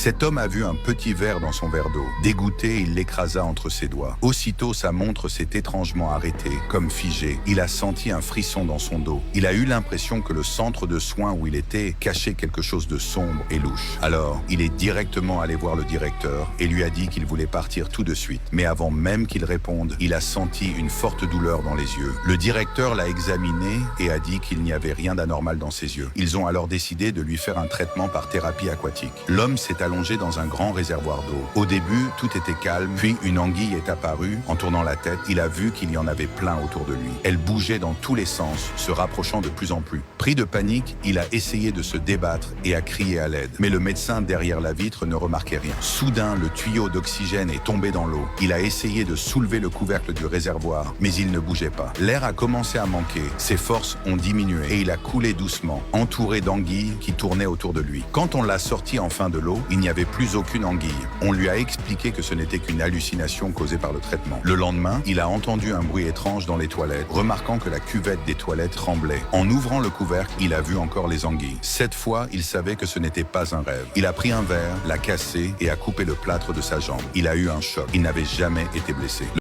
Cet homme a vu un petit verre dans son verre d'eau. Dégoûté, il l'écrasa entre ses doigts. Aussitôt, sa montre s'est étrangement arrêtée, comme figée. Il a senti un frisson dans son dos. Il a eu l'impression que le centre de soins où il était cachait quelque chose de sombre et louche. Alors, il est directement allé voir le directeur et lui a dit qu'il voulait partir tout de suite. Mais avant même qu'il réponde, il a senti une forte douleur dans les yeux. Le directeur l'a examiné et a dit qu'il n'y avait rien d'anormal dans ses yeux. Ils ont alors décidé de lui faire un traitement par thérapie aquatique. L'homme s'est allongé dans un grand réservoir d'eau. Au début, tout était calme, puis une anguille est apparue. En tournant la tête, il a vu qu'il y en avait plein autour de lui. Elle bougeait dans tous les sens, se rapprochant de plus en plus. Pris de panique, il a essayé de se débattre et a crié à l'aide. Mais le médecin derrière la vitre ne remarquait rien. Soudain, le tuyau d'oxygène est tombé dans l'eau. Il a essayé de soulever le couvercle du réservoir, mais il ne bougeait pas. L'air a commencé à manquer. Ses forces ont diminué et il a coulé doucement, entouré d'anguilles qui tournaient autour de lui. Quand on l'a sorti enfin de l'eau, il n'y avait plus aucune anguille. On lui a expliqué que ce n'était qu'une hallucination causée par le traitement. Le lendemain, il a entendu un bruit étrange dans les toilettes, remarquant que la cuvette des toilettes tremblait. En ouvrant le couvercle, il a vu encore les anguilles. Cette fois, il savait que ce n'était pas un rêve. Il a pris un verre, l'a cassé et a coupé le plâtre de sa jambe. Il a eu un choc. Il n'avait jamais été blessé.